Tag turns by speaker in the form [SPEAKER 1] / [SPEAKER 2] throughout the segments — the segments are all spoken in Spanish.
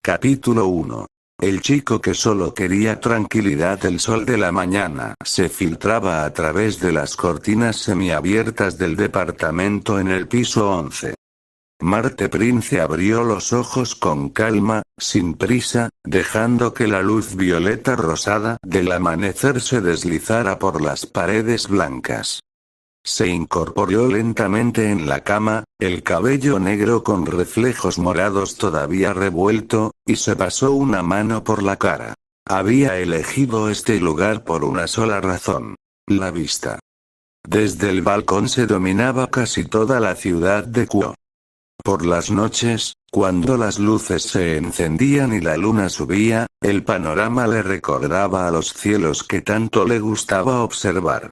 [SPEAKER 1] Capítulo 1. El chico que solo quería tranquilidad. El sol de la mañana se filtraba a través de las cortinas semiabiertas del departamento en el piso 11. Marte Prince abrió los ojos con calma, sin prisa, dejando que la luz violeta rosada del amanecer se deslizara por las paredes blancas. Se incorporó lentamente en la cama, el cabello negro con reflejos morados todavía revuelto, y se pasó una mano por la cara. Había elegido este lugar por una sola razón: la vista. Desde el balcón se dominaba casi toda la ciudad de Kuo. Por las noches, cuando las luces se encendían y la luna subía, el panorama le recordaba a los cielos que tanto le gustaba observar.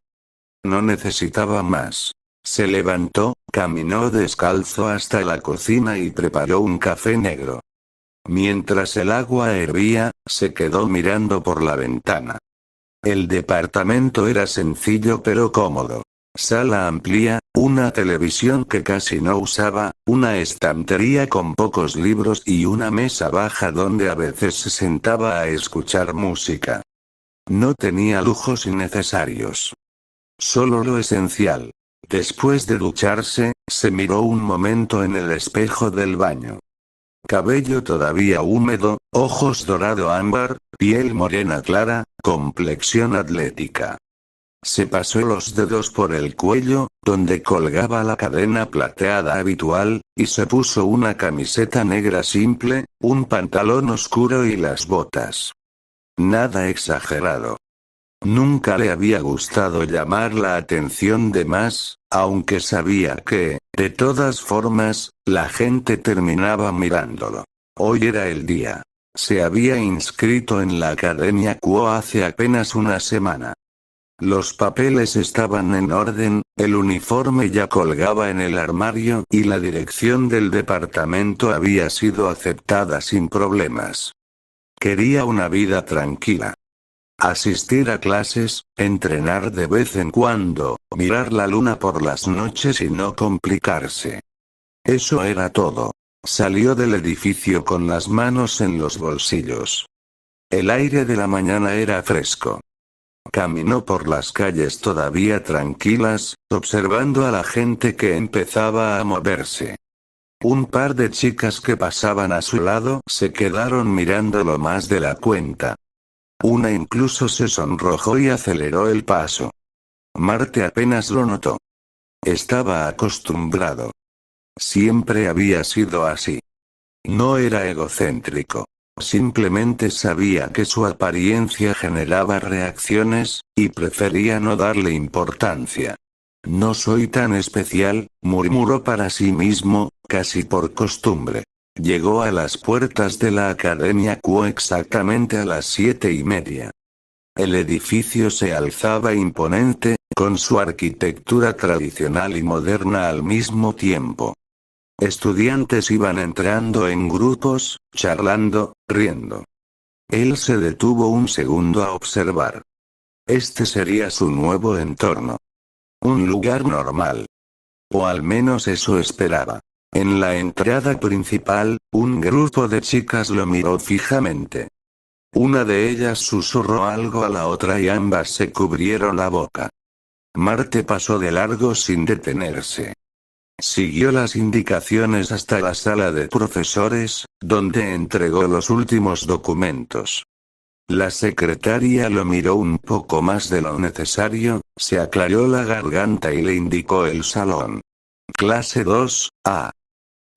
[SPEAKER 1] No necesitaba más. Se levantó, caminó descalzo hasta la cocina y preparó un café negro. Mientras el agua hervía, se quedó mirando por la ventana. El departamento era sencillo pero cómodo. Sala amplia, una televisión que casi no usaba, una estantería con pocos libros y una mesa baja donde a veces se sentaba a escuchar música. No tenía lujos innecesarios. Solo lo esencial. Después de ducharse, se miró un momento en el espejo del baño. Cabello todavía húmedo, ojos dorado ámbar, piel morena clara, complexión atlética. Se pasó los dedos por el cuello, donde colgaba la cadena plateada habitual, y se puso una camiseta negra simple, un pantalón oscuro y las botas. Nada exagerado. Nunca le había gustado llamar la atención de más, aunque sabía que, de todas formas, la gente terminaba mirándolo. Hoy era el día. Se había inscrito en la Academia Kuo hace apenas una semana. Los papeles estaban en orden, el uniforme ya colgaba en el armario y la dirección del departamento había sido aceptada sin problemas. Quería una vida tranquila. Asistir a clases, entrenar de vez en cuando, mirar la luna por las noches y no complicarse. Eso era todo. Salió del edificio con las manos en los bolsillos. El aire de la mañana era fresco. Caminó por las calles todavía tranquilas, observando a la gente que empezaba a moverse. Un par de chicas que pasaban a su lado se quedaron mirándolo más de la cuenta. Una incluso se sonrojó y aceleró el paso. Marte apenas lo notó. Estaba acostumbrado. Siempre había sido así. No era egocéntrico. Simplemente sabía que su apariencia generaba reacciones, y prefería no darle importancia. No soy tan especial, murmuró para sí mismo, casi por costumbre. Llegó a las puertas de la Academia Kuo exactamente a las 7:30. El edificio se alzaba imponente, con su arquitectura tradicional y moderna al mismo tiempo. Estudiantes iban entrando en grupos, charlando, riendo. Él se detuvo un segundo a observar. Este sería su nuevo entorno. Un lugar normal. O al menos eso esperaba. En la entrada principal, un grupo de chicas lo miró fijamente. Una de ellas susurró algo a la otra y ambas se cubrieron la boca. Marte pasó de largo sin detenerse. Siguió las indicaciones hasta la sala de profesores, donde entregó los últimos documentos. La secretaria lo miró un poco más de lo necesario, se aclaró la garganta y le indicó el salón. Clase 2A.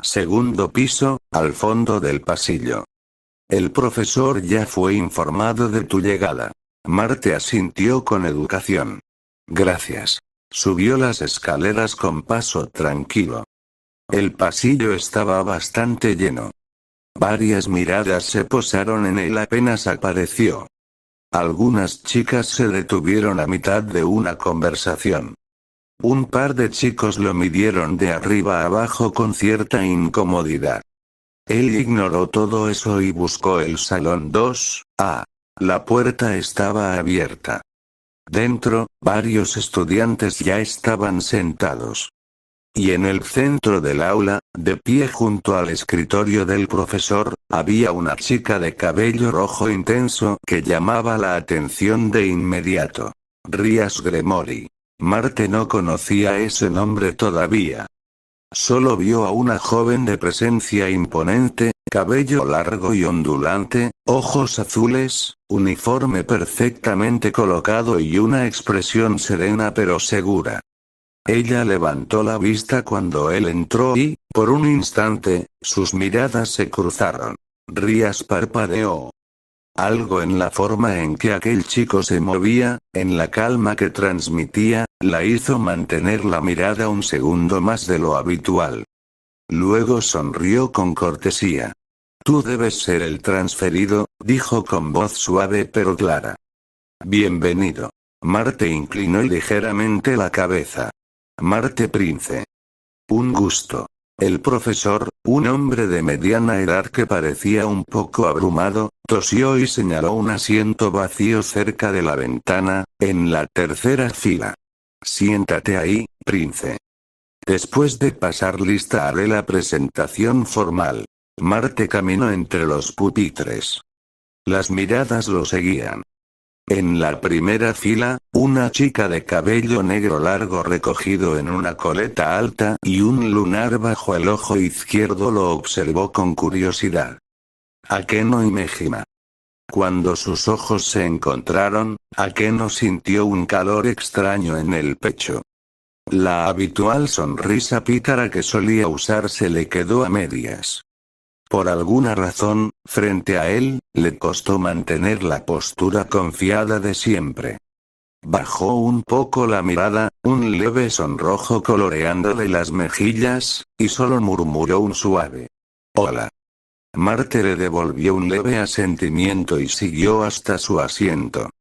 [SPEAKER 1] Segundo piso, al fondo del pasillo. El profesor ya fue informado de tu llegada. Marte asintió con educación. Gracias. Subió las escaleras con paso tranquilo. El pasillo estaba bastante lleno. Varias miradas se posaron en él apenas apareció. Algunas chicas se detuvieron a mitad de una conversación. Un par de chicos lo midieron de arriba a abajo con cierta incomodidad. Él ignoró todo eso y buscó el salón 2A. La puerta estaba abierta. Dentro, varios estudiantes ya estaban sentados. Y en el centro del aula, de pie junto al escritorio del profesor, había una chica de cabello rojo intenso que llamaba la atención de inmediato. Rías Gremory. Marte no conocía ese nombre todavía. Solo vio a una joven de presencia imponente, cabello largo y ondulante, ojos azules, uniforme perfectamente colocado y una expresión serena pero segura. Ella levantó la vista cuando él entró y, por un instante, sus miradas se cruzaron. Rías parpadeó. Algo en la forma en que aquel chico se movía, en la calma que transmitía, la hizo mantener la mirada un segundo más de lo habitual. Luego sonrió con cortesía. Tú debes ser el transferido, dijo con voz suave pero clara. Bienvenido. Marte inclinó ligeramente la cabeza. Marte Prince. Un gusto. El profesor, un hombre de mediana edad que parecía un poco abrumado, tosió y señaló un asiento vacío cerca de la ventana, en la tercera fila. Siéntate ahí, Prince. Después de pasar lista haré la presentación formal. Marte caminó entre los pupitres. Las miradas lo seguían. En la primera fila, una chica de cabello negro largo recogido en una coleta alta y un lunar bajo el ojo izquierdo lo observó con curiosidad. Akeno y Mejima. Cuando sus ojos se encontraron, Akeno sintió un calor extraño en el pecho. La habitual sonrisa pícara que solía usar se le quedó a medias. Por alguna razón, frente a él, le costó mantener la postura confiada de siempre. Bajó un poco la mirada, un leve sonrojo coloreándole las mejillas, y solo murmuró un suave «Hola». Marte le devolvió un leve asentimiento y siguió hasta su asiento.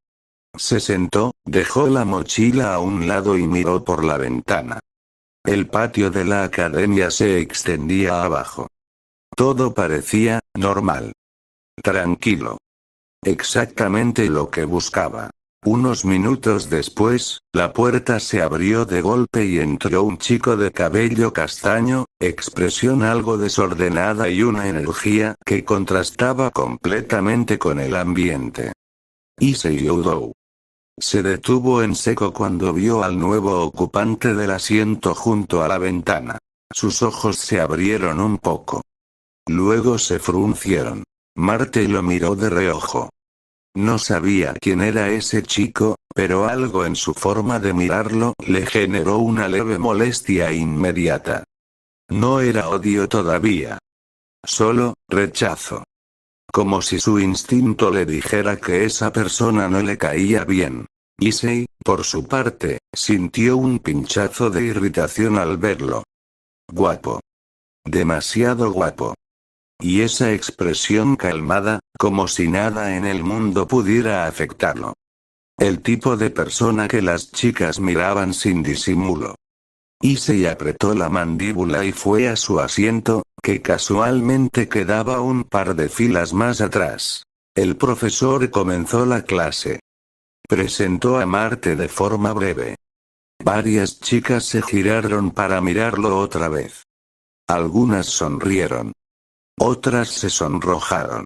[SPEAKER 1] Se sentó, dejó la mochila a un lado y miró por la ventana. El patio de la academia se extendía abajo. Todo parecía normal. Tranquilo. Exactamente lo que buscaba. Unos minutos después, la puerta se abrió de golpe y entró un chico de cabello castaño, expresión algo desordenada y una energía que contrastaba completamente con el ambiente. Issei Udou. Se detuvo en seco cuando vio al nuevo ocupante del asiento junto a la ventana. Sus ojos se abrieron un poco. Luego se fruncieron. Marte lo miró de reojo. No sabía quién era ese chico, pero algo en su forma de mirarlo le generó una leve molestia inmediata. No era odio todavía. Solo, rechazo. Como si su instinto le dijera que esa persona no le caía bien. Issei, por su parte, sintió un pinchazo de irritación al verlo. Guapo. Demasiado guapo. Y esa expresión calmada, como si nada en el mundo pudiera afectarlo. El tipo de persona que las chicas miraban sin disimulo. Issei apretó la mandíbula y fue a su asiento, que casualmente quedaba un par de filas más atrás. El profesor comenzó la clase. Presentó a Marte de forma breve. Varias chicas se giraron para mirarlo otra vez. Algunas sonrieron. Otras se sonrojaron.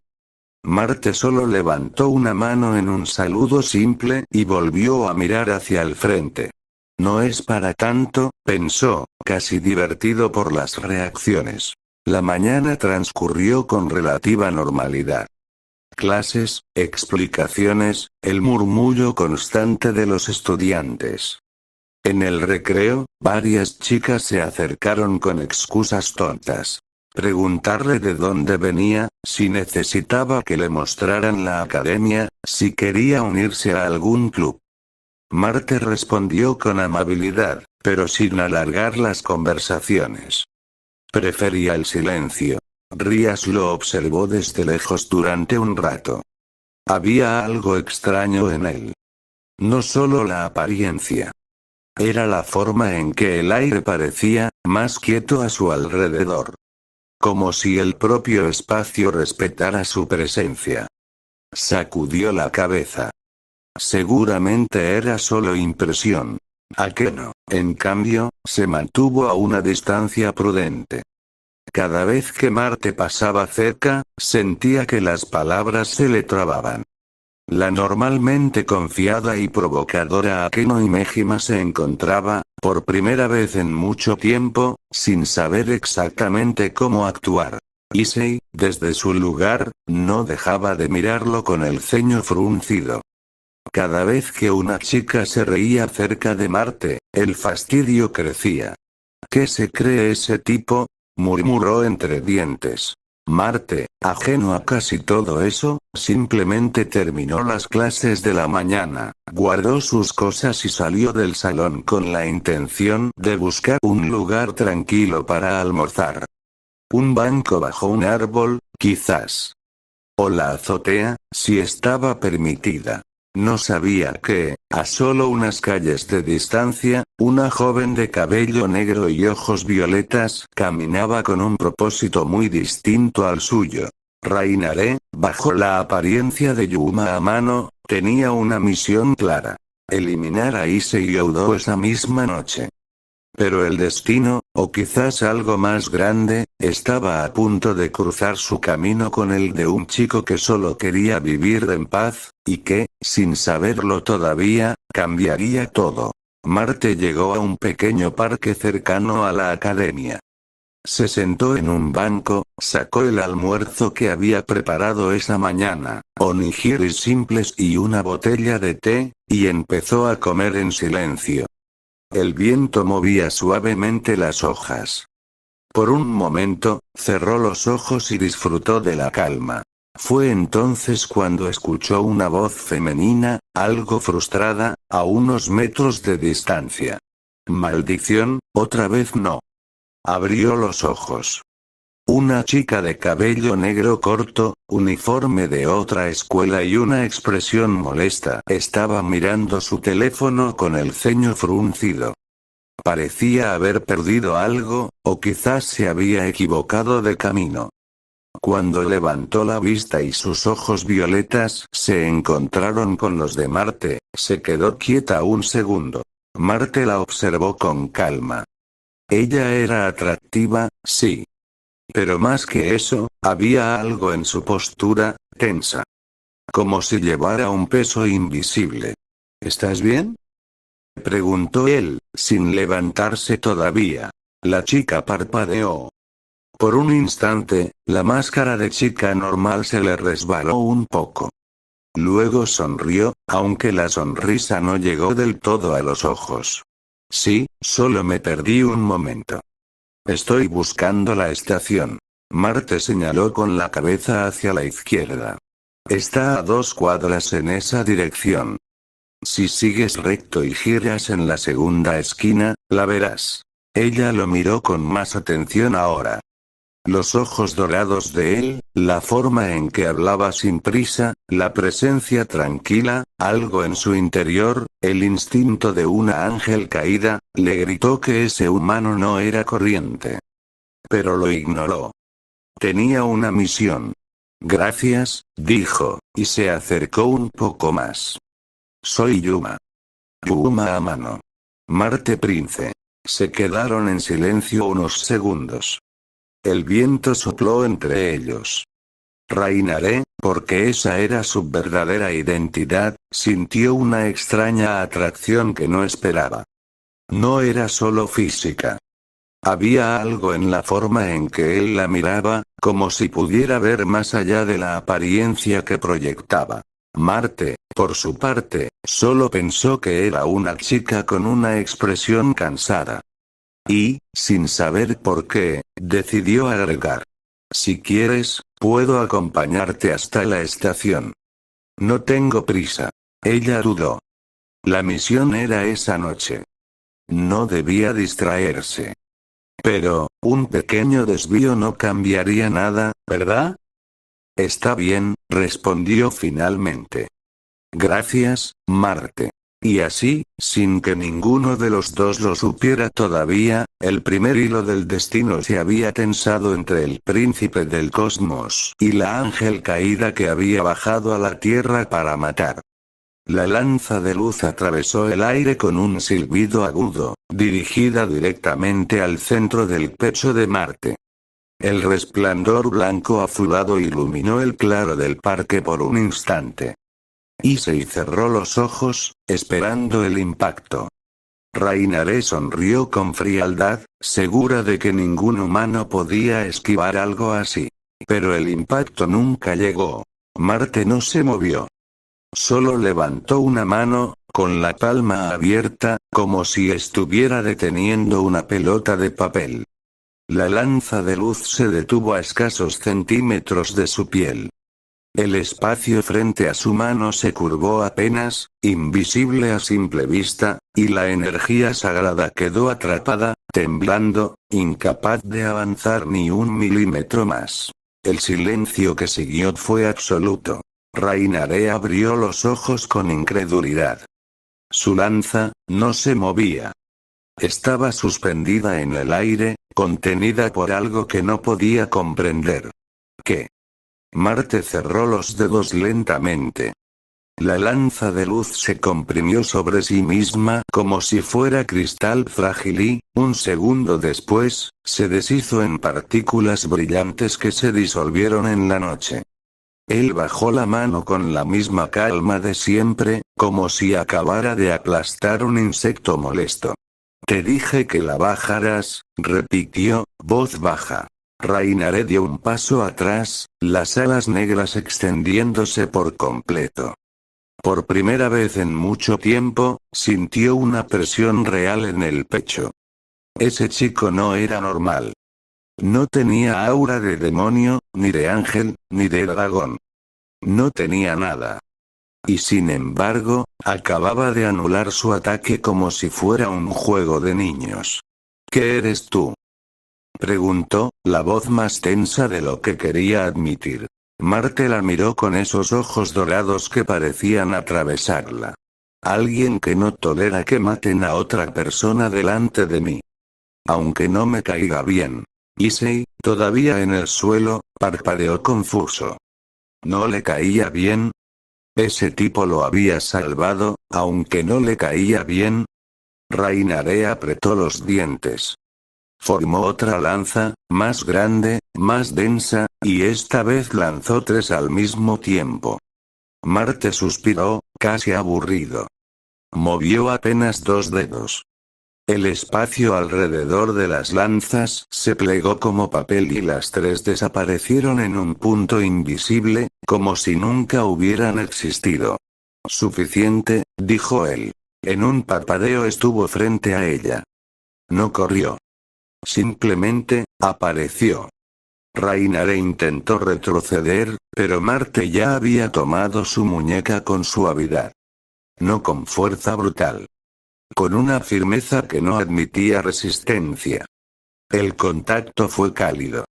[SPEAKER 1] Marte solo levantó una mano en un saludo simple y volvió a mirar hacia el frente. No es para tanto, pensó, casi divertido por las reacciones. La mañana transcurrió con relativa normalidad. Clases, explicaciones, el murmullo constante de los estudiantes. En el recreo, varias chicas se acercaron con excusas tontas. Preguntarle de dónde venía, si necesitaba que le mostraran la academia, si quería unirse a algún club. Marte respondió con amabilidad, pero sin alargar las conversaciones. Prefería el silencio. Rías lo observó desde lejos durante un rato. Había algo extraño en él. No solo la apariencia. Era la forma en que el aire parecía más quieto a su alrededor. Como si el propio espacio respetara su presencia. Sacudió la cabeza. Seguramente era solo impresión. Akeno, en cambio, se mantuvo a una distancia prudente. Cada vez que Marte pasaba cerca, sentía que las palabras se le trababan. La normalmente confiada y provocadora Akeno Imejima se encontraba, por primera vez en mucho tiempo, sin saber exactamente cómo actuar. Issei, desde su lugar, no dejaba de mirarlo con el ceño fruncido. Cada vez que una chica se reía cerca de Marte, el fastidio crecía. ¿Qué se cree ese tipo?, murmuró entre dientes. Marte, ajeno a casi todo eso, simplemente terminó las clases de la mañana, guardó sus cosas y salió del salón con la intención de buscar un lugar tranquilo para almorzar. Un banco bajo un árbol, quizás. O la azotea, si estaba permitida. No sabía que, a solo unas calles de distancia, una joven de cabello negro y ojos violetas caminaba con un propósito muy distinto al suyo. Rainare, bajo la apariencia de Yuma Amano, tenía una misión clara: eliminar a Issei Oudo esa misma noche. Pero el destino, o quizás algo más grande, estaba a punto de cruzar su camino con el de un chico que solo quería vivir en paz, y que, sin saberlo todavía, cambiaría todo. Marte llegó a un pequeño parque cercano a la academia. Se sentó en un banco, sacó el almuerzo que había preparado esa mañana, onigiris simples y una botella de té, y empezó a comer en silencio. El viento movía suavemente las hojas. Por un momento, cerró los ojos y disfrutó de la calma. Fue entonces cuando escuchó una voz femenina, algo frustrada, a unos metros de distancia. Maldición, otra vez no. Abrió los ojos. Una chica de cabello negro corto, uniforme de otra escuela y una expresión molesta, estaba mirando su teléfono con el ceño fruncido. Parecía haber perdido algo, o quizás se había equivocado de camino. Cuando levantó la vista y sus ojos violetas se encontraron con los de Marte, se quedó quieta un segundo. Marte la observó con calma. Ella era atractiva, sí. Pero más que eso, había algo en su postura, tensa. Como si llevara un peso invisible. ¿Estás bien?, preguntó él, sin levantarse todavía. La chica parpadeó. Por un instante, la máscara de chica normal se le resbaló un poco. Luego sonrió, aunque la sonrisa no llegó del todo a los ojos. Sí, solo me perdí un momento. Estoy buscando la estación. Marte señaló con la cabeza hacia la izquierda. Está a 2 cuadras en esa dirección. Si sigues recto y giras en la segunda esquina, la verás. Ella lo miró con más atención ahora. Los ojos dorados de él, la forma en que hablaba sin prisa, la presencia tranquila, algo en su interior, el instinto de una ángel caída, le gritó que ese humano no era corriente. Pero lo ignoró. Tenía una misión. Gracias, dijo, y se acercó un poco más. Soy Yuma. Yuma Amano. Marte Prince. Se quedaron en silencio unos segundos. El viento sopló entre ellos. Rainare, porque esa era su verdadera identidad, sintió una extraña atracción que no esperaba. No era solo física. Había algo en la forma en que él la miraba, como si pudiera ver más allá de la apariencia que proyectaba. Marte, por su parte, solo pensó que era una chica con una expresión cansada. Y, sin saber por qué, decidió agregar: si quieres, puedo acompañarte hasta la estación. No tengo prisa. Ella dudó. La misión era esa noche. No debía distraerse. Pero, un pequeño desvío no cambiaría nada, ¿verdad? Está bien, respondió finalmente. Gracias, Marte. Y así, sin que ninguno de los dos lo supiera todavía, el primer hilo del destino se había tensado entre el príncipe del cosmos y la ángel caída que había bajado a la tierra para matar. La lanza de luz atravesó el aire con un silbido agudo, dirigida directamente al centro del pecho de Marte. El resplandor blanco azulado iluminó el claro del parque por un instante. Issei cerró los ojos, esperando el impacto. Rainare sonrió con frialdad, segura de que ningún humano podía esquivar algo así. Pero el impacto nunca llegó. Marte no se movió. Solo levantó una mano, con la palma abierta, como si estuviera deteniendo una pelota de papel. La lanza de luz se detuvo a escasos centímetros de su piel. El espacio frente a su mano se curvó apenas, invisible a simple vista, y la energía sagrada quedó atrapada, temblando, incapaz de avanzar ni un milímetro más. El silencio que siguió fue absoluto. Rainare abrió los ojos con incredulidad. Su lanza, no se movía. Estaba suspendida en el aire, contenida por algo que no podía comprender. ¿Qué? Marte cerró los dedos lentamente. La lanza de luz se comprimió sobre sí misma como si fuera cristal frágil y, un segundo después, se deshizo en partículas brillantes que se disolvieron en la noche. Él bajó la mano con la misma calma de siempre, como si acabara de aplastar un insecto molesto. Te dije que la bajaras, repitió, voz baja. Rainare dio un paso atrás, las alas negras extendiéndose por completo. Por primera vez en mucho tiempo, sintió una presión real en el pecho. Ese chico no era normal. No tenía aura de demonio, ni de ángel, ni de dragón. No tenía nada. Y sin embargo, acababa de anular su ataque como si fuera un juego de niños. ¿Qué eres tú? Preguntó, la voz más tensa de lo que quería admitir. Marte la miró con esos ojos dorados que parecían atravesarla. Alguien que no tolera que maten a otra persona delante de mí. Aunque no me caiga bien. Issei, todavía en el suelo, parpadeó confuso. ¿No le caía bien? Ese tipo lo había salvado, aunque no le caía bien. Rainare apretó los dientes. Formó otra lanza, más grande, más densa, y esta vez lanzó 3 al mismo tiempo. Marte suspiró, casi aburrido. Movió apenas 2 dedos. El espacio alrededor de las lanzas se plegó como papel y las 3 desaparecieron en un punto invisible, como si nunca hubieran existido. Suficiente, dijo él. En un parpadeo estuvo frente a ella. No corrió. Simplemente, apareció. Rainare intentó retroceder, pero Marte ya había tomado su muñeca con suavidad. No con fuerza brutal. Con una firmeza que no admitía resistencia. El contacto fue cálido.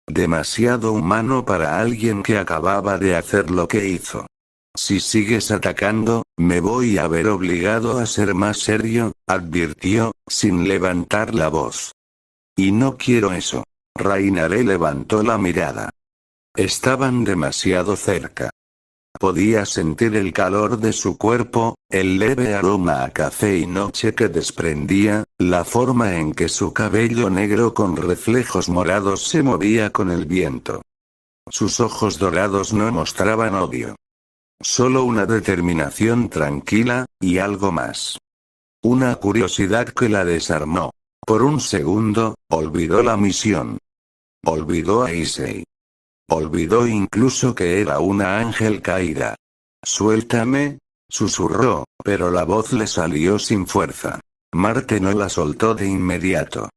[SPEAKER 1] Demasiado humano para alguien que acababa de hacer lo que hizo. Si sigues atacando, me voy a ver obligado a ser más serio, advirtió, sin levantar la voz. Y no quiero eso. Rainare levantó la mirada. Estaban demasiado cerca. Podía sentir el calor de su cuerpo, el leve aroma a café y noche que desprendía, la forma en que su cabello negro con reflejos morados se movía con el viento. Sus ojos dorados no mostraban odio. Solo una determinación tranquila, y algo más. Una curiosidad que la desarmó. Por un segundo, olvidó la misión. Olvidó a Issei. Olvidó incluso que era una ángel caída. Suéltame, susurró, pero la voz le salió sin fuerza. Marte no la soltó de inmediato.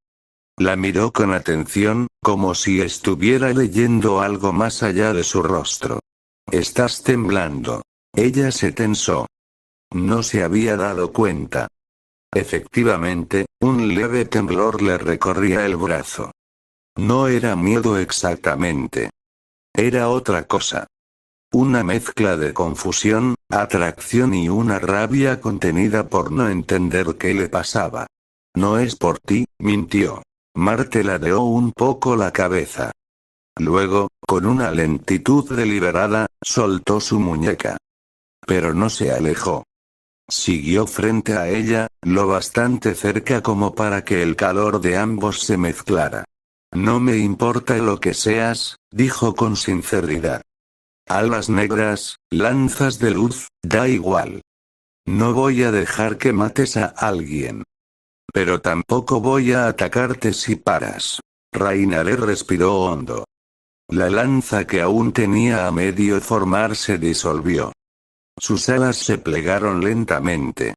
[SPEAKER 1] La miró con atención, como si estuviera leyendo algo más allá de su rostro. Estás temblando. Ella se tensó. No se había dado cuenta. Efectivamente, un leve temblor le recorría el brazo. No era miedo exactamente. Era otra cosa. Una mezcla de confusión, atracción y una rabia contenida por no entender qué le pasaba. No es por ti, mintió. Marte ladeó un poco la cabeza. Luego, con una lentitud deliberada, soltó su muñeca. pero no se alejó. Siguió frente a ella, lo bastante cerca como para que el calor de ambos se mezclara. No me importa lo que seas, dijo con sinceridad. Alas negras, lanzas de luz, da igual. No voy a dejar que mates a alguien. Pero tampoco voy a atacarte si paras. Rainare respiró hondo. La lanza que aún tenía a medio formar se disolvió. Sus alas se plegaron lentamente.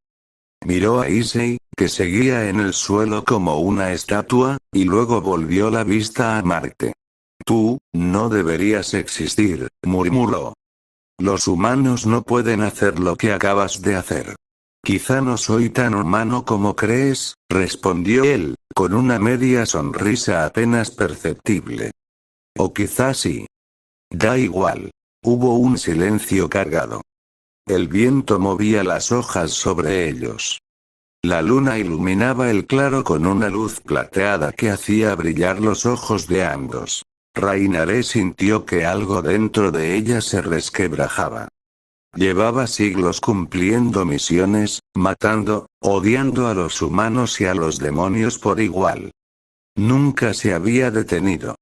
[SPEAKER 1] Miró a Issei, que seguía en el suelo como una estatua, y luego volvió la vista a Marte. Tú, no deberías existir, murmuró. Los humanos no pueden hacer lo que acabas de hacer. Quizá no soy tan humano como crees, respondió él, con una media sonrisa apenas perceptible. O quizá sí. Da igual. Hubo un silencio cargado. El viento movía las hojas sobre ellos. La luna iluminaba el claro con una luz plateada que hacía brillar los ojos de ambos. Rainare sintió que algo dentro de ella se resquebrajaba. Llevaba siglos cumpliendo misiones, matando, odiando a los humanos y a los demonios por igual. Nunca se había detenido.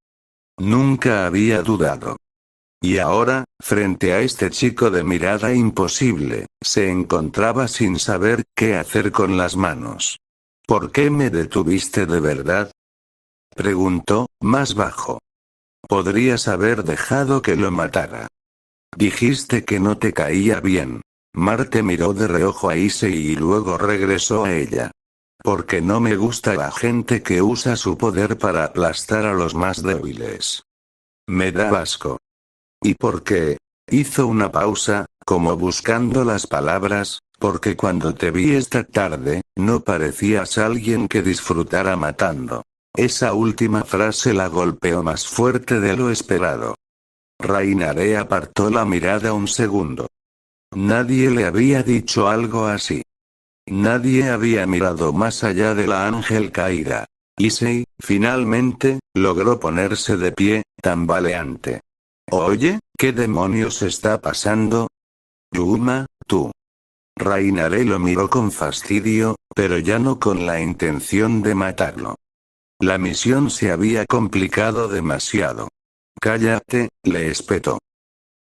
[SPEAKER 1] Nunca había dudado. Y ahora, frente a este chico de mirada imposible, se encontraba sin saber qué hacer con las manos. ¿Por qué me detuviste de verdad?, preguntó, más bajo. Podrías haber dejado que lo matara. Dijiste que no te caía bien. Marte miró de reojo a Issei y luego regresó a ella. Porque no me gusta la gente que usa su poder para aplastar a los más débiles. Me da asco. ¿Y por qué? Hizo una pausa, como buscando las palabras, porque cuando te vi esta tarde, no parecías alguien que disfrutara matando. Esa última frase la golpeó más fuerte de lo esperado. Rainare apartó la mirada un segundo. Nadie le había dicho algo así. Nadie había mirado más allá de la ángel caída. Issei, finalmente, logró ponerse de pie, tambaleante. Oye, ¿qué demonios está pasando? Yuma, tú. Rainare lo miró con fastidio, pero ya no con la intención de matarlo. La misión se había complicado demasiado. Cállate, le espetó.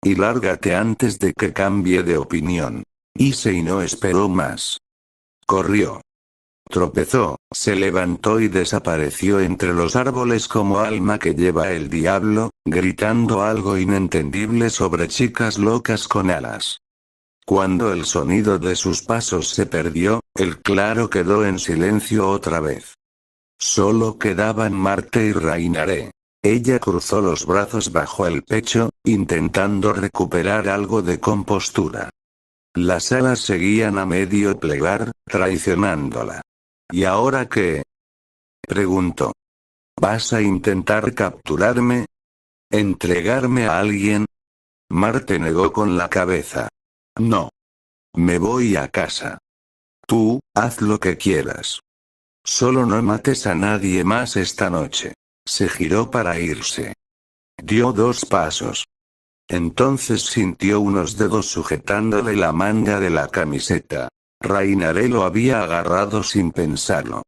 [SPEAKER 1] Y lárgate antes de que cambie de opinión. Issei no esperó más. Corrió. Tropezó, se levantó y desapareció entre los árboles como alma que lleva el diablo, gritando algo inentendible sobre chicas locas con alas. Cuando el sonido de sus pasos se perdió, el claro quedó en silencio otra vez. Solo quedaban Marte y Rainare. Ella cruzó los brazos bajo el pecho, intentando recuperar algo de compostura. Las alas seguían a medio plegar, traicionándola. ¿Y ahora qué?, preguntó. ¿Vas a intentar capturarme? ¿Entregarme a alguien? Marte negó con la cabeza. No. Me voy a casa. Tú, haz lo que quieras. Solo no mates a nadie más esta noche. Se giró para irse. Dio 2 pasos. Entonces sintió unos dedos sujetándole la manga de la camiseta. Rainare lo había agarrado sin pensarlo.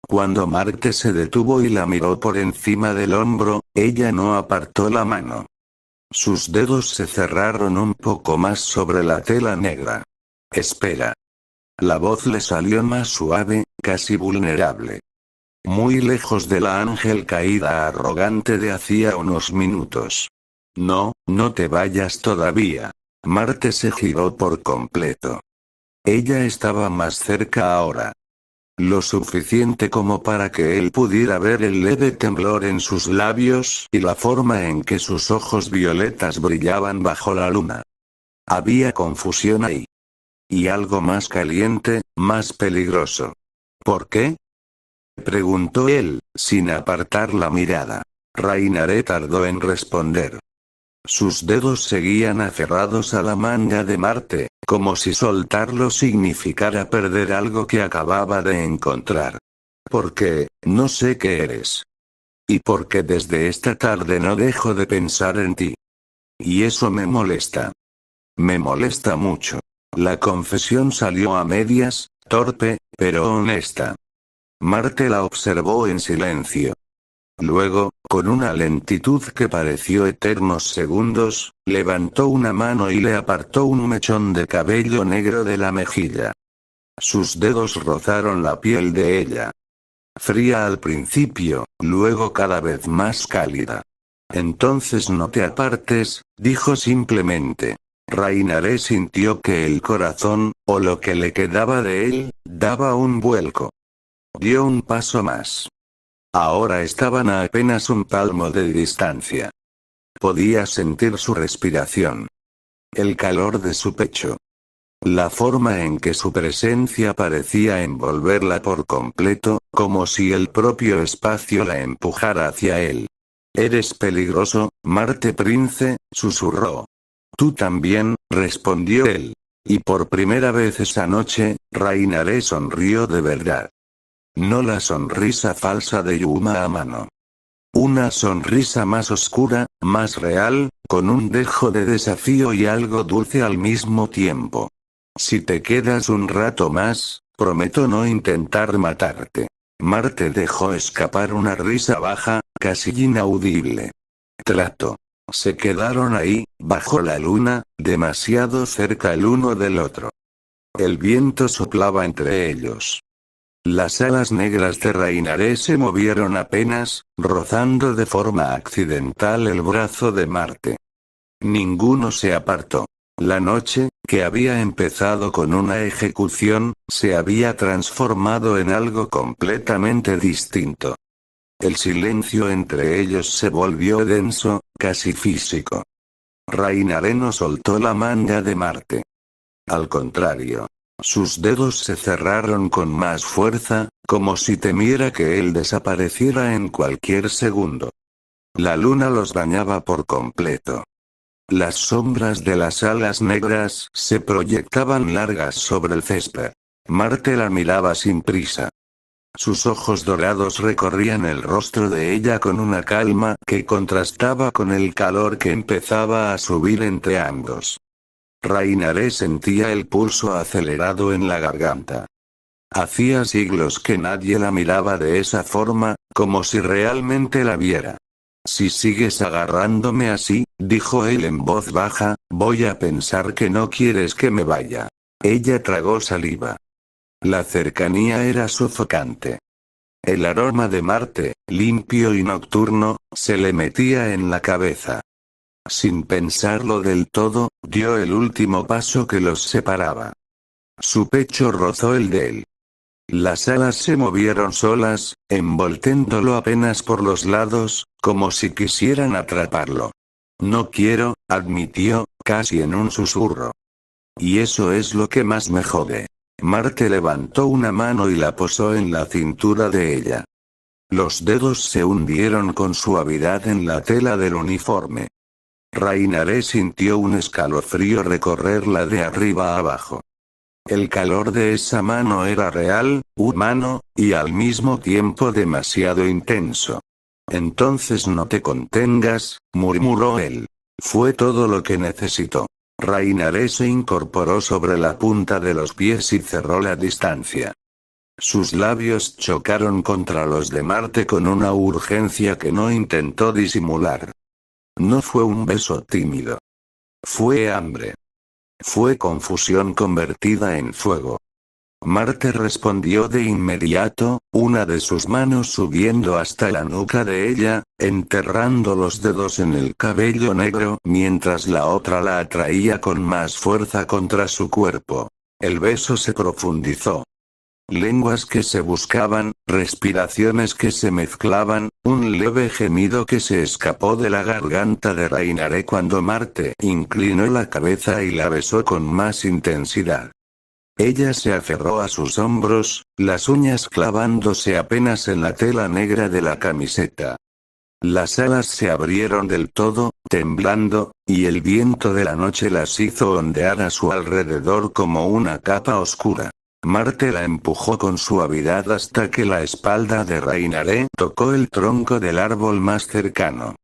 [SPEAKER 1] Cuando Marte se detuvo y la miró por encima del hombro, ella no apartó la mano. Sus dedos se cerraron un poco más sobre la tela negra. Espera. La voz le salió más suave, casi vulnerable. Muy lejos de la ángel caída arrogante de hacía unos minutos. No, no te vayas todavía. Marte se giró por completo. Ella estaba más cerca ahora. Lo suficiente como para que él pudiera ver el leve temblor en sus labios y la forma en que sus ojos violetas brillaban bajo la luna. Había confusión ahí. Y algo más caliente, más peligroso. ¿Por qué?, preguntó él, sin apartar la mirada. Rainare tardó en responder. Sus dedos seguían aferrados a la manga de Marte, como si soltarlo significara perder algo que acababa de encontrar. Porque, no sé qué eres. Y porque desde esta tarde no dejo de pensar en ti. Y eso me molesta. Me molesta mucho. La confesión salió a medias, torpe, pero honesta. Marte la observó en silencio. Luego, con una lentitud que pareció eternos segundos, levantó una mano y le apartó un mechón de cabello negro de la mejilla. Sus dedos rozaron la piel de ella. Fría al principio, luego cada vez más cálida. Entonces no te apartes, dijo simplemente. Rainaré sintió que el corazón, o lo que le quedaba de él, daba un vuelco. Dio un paso más. Ahora estaban a apenas un palmo de distancia. Podía sentir su respiración. El calor de su pecho. La forma en que su presencia parecía envolverla por completo, como si el propio espacio la empujara hacia él. «Eres peligroso, Marte Prince», susurró. «Tú también», respondió él. Y por primera vez esa noche, Rainaré sonrió de verdad. No la sonrisa falsa de Yuma Amano. Una sonrisa más oscura, más real, con un dejo de desafío y algo dulce al mismo tiempo. «Si te quedas un rato más, prometo no intentar matarte». Marte dejó escapar una risa baja, casi inaudible. «Trato». Se quedaron ahí, bajo la luna, demasiado cerca el uno del otro. El viento soplaba entre ellos. Las alas negras de Rainaré se movieron apenas, rozando de forma accidental el brazo de Marte. Ninguno se apartó. La noche, que había empezado con una ejecución, se había transformado en algo completamente distinto. El silencio entre ellos se volvió denso, casi físico. Rainaré no soltó la manga de Marte. Al contrario. Sus dedos se cerraron con más fuerza, como si temiera que él desapareciera en cualquier segundo. La luna los bañaba por completo. Las sombras de las alas negras se proyectaban largas sobre el césped. Marte la miraba sin prisa. Sus ojos dorados recorrían el rostro de ella con una calma que contrastaba con el calor que empezaba a subir entre ambos. Rainaré sentía el pulso acelerado en la garganta. Hacía siglos que nadie la miraba de esa forma, como si realmente la viera. «Si sigues agarrándome así», dijo él en voz baja, «voy a pensar que no quieres que me vaya». Ella tragó saliva. La cercanía era sofocante. El aroma de Marte, limpio y nocturno, se le metía en la cabeza. Sin pensarlo del todo, dio el último paso que los separaba. Su pecho rozó el de él. Las alas se movieron solas, envolténdolo apenas por los lados, como si quisieran atraparlo. «No quiero», admitió, casi en un susurro. «Y eso es lo que más me jode». Marte levantó una mano y la posó en la cintura de ella. Los dedos se hundieron con suavidad en la tela del uniforme. Rainaré sintió un escalofrío recorrerla de arriba a abajo. El calor de esa mano era real, humano, y al mismo tiempo demasiado intenso. «Entonces no te contengas», murmuró él. Fue todo lo que necesitó. Rainaré se incorporó sobre la punta de los pies y cerró la distancia. Sus labios chocaron contra los de Marte con una urgencia que no intentó disimular. No fue un beso tímido. Fue hambre. Fue confusión convertida en fuego. Marte respondió de inmediato, una de sus manos subiendo hasta la nuca de ella, enterrando los dedos en el cabello negro mientras la otra la atraía con más fuerza contra su cuerpo. El beso se profundizó. Lenguas que se buscaban, respiraciones que se mezclaban, un leve gemido que se escapó de la garganta de Rainaré cuando Marte inclinó la cabeza y la besó con más intensidad. Ella se aferró a sus hombros, las uñas clavándose apenas en la tela negra de la camiseta. Las alas se abrieron del todo, temblando, y el viento de la noche las hizo ondear a su alrededor como una capa oscura. Marte la empujó con suavidad hasta que la espalda de Rainaré tocó el tronco del árbol más cercano.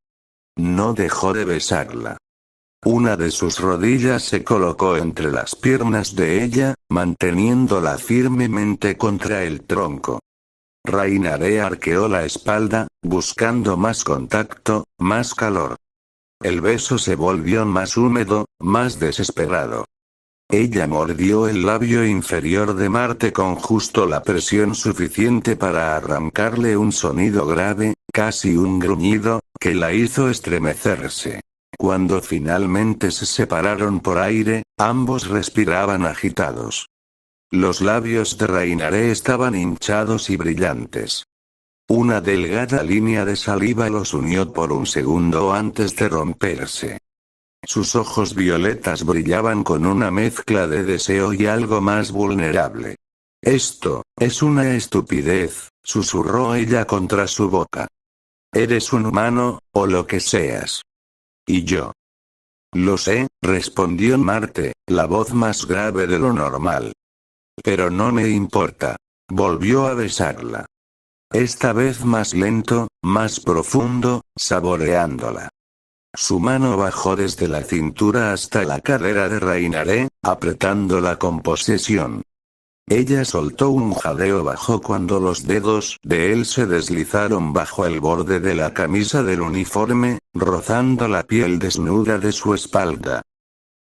[SPEAKER 1] No dejó de besarla. Una de sus rodillas se colocó entre las piernas de ella, manteniéndola firmemente contra el tronco. Rainare arqueó la espalda, buscando más contacto, más calor. El beso se volvió más húmedo, más desesperado. Ella mordió el labio inferior de Marte con justo la presión suficiente para arrancarle un sonido grave, casi un gruñido, que la hizo estremecerse. Cuando finalmente se separaron por aire, ambos respiraban agitados. Los labios de Rainare estaban hinchados y brillantes. Una delgada línea de saliva los unió por un segundo antes de romperse. Sus ojos violetas brillaban con una mezcla de deseo y algo más vulnerable. «Esto, es una estupidez», susurró ella contra su boca. «Eres un humano, o lo que seas. Y yo». «Lo sé», respondió Marte, la voz más grave de lo normal. «Pero no me importa». Volvió a besarla. Esta vez más lento, más profundo, saboreándola. Su mano bajó desde la cintura hasta la cadera de Rainare, apretándola con posesión. Ella soltó un jadeo bajo cuando los dedos de él se deslizaron bajo el borde de la camisa del uniforme, rozando la piel desnuda de su espalda.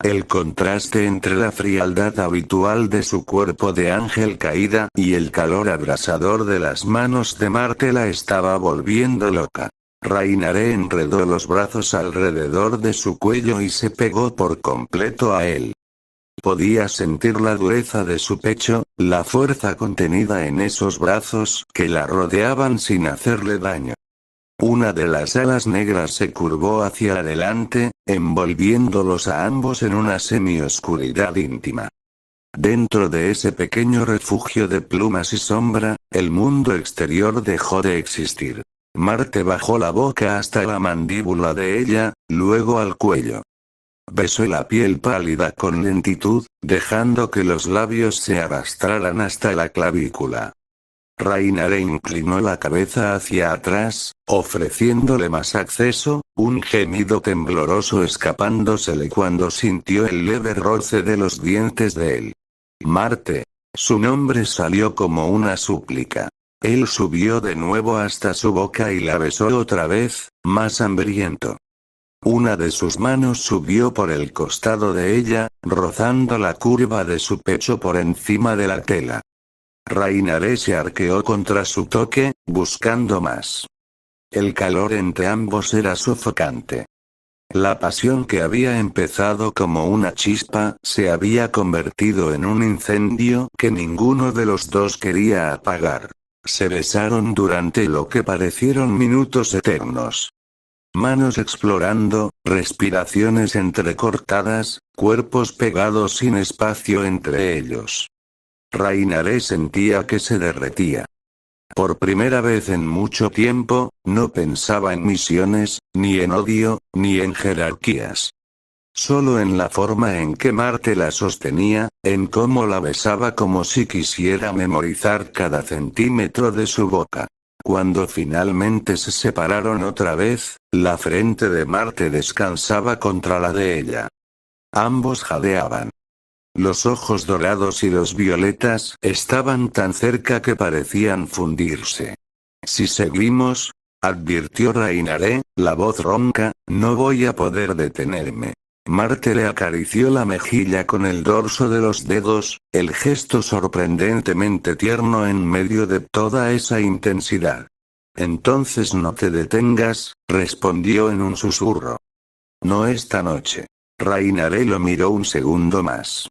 [SPEAKER 1] El contraste entre la frialdad habitual de su cuerpo de ángel caída y el calor abrasador de las manos de Marte la estaba volviendo loca. Rainare enredó los brazos alrededor de su cuello y se pegó por completo a él. Podía sentir la dureza de su pecho, la fuerza contenida en esos brazos que la rodeaban sin hacerle daño. Una de las alas negras se curvó hacia adelante, envolviéndolos a ambos en una semioscuridad íntima. Dentro de ese pequeño refugio de plumas y sombra, el mundo exterior dejó de existir. Marte bajó la boca hasta la mandíbula de ella, luego al cuello. Besó la piel pálida con lentitud, dejando que los labios se arrastraran hasta la clavícula. Rainare inclinó la cabeza hacia atrás, ofreciéndole más acceso, un gemido tembloroso escapándosele cuando sintió el leve roce de los dientes de él. Marte. Su nombre salió como una súplica. Él subió de nuevo hasta su boca y la besó otra vez, más hambriento. Una de sus manos subió por el costado de ella, rozando la curva de su pecho por encima de la tela. Rainare se arqueó contra su toque, buscando más. El calor entre ambos era sofocante. La pasión que había empezado como una chispa se había convertido en un incendio que ninguno de los dos quería apagar. Se besaron durante lo que parecieron minutos eternos. Manos explorando, respiraciones entrecortadas, cuerpos pegados sin espacio entre ellos. Rainare sentía que se derretía. Por primera vez en mucho tiempo, no pensaba en misiones, ni en odio, ni en jerarquías. Solo en la forma en que Marte la sostenía, en cómo la besaba como si quisiera memorizar cada centímetro de su boca. Cuando finalmente se separaron otra vez, la frente de Marte descansaba contra la de ella. Ambos jadeaban. Los ojos dorados y los violetas estaban tan cerca que parecían fundirse. Si seguimos, advirtió Rainare, la voz ronca, no voy a poder detenerme. Marte le acarició la mejilla con el dorso de los dedos, el gesto sorprendentemente tierno en medio de toda esa intensidad. Entonces no te detengas, respondió en un susurro. No esta noche. Rainare lo miró un segundo más.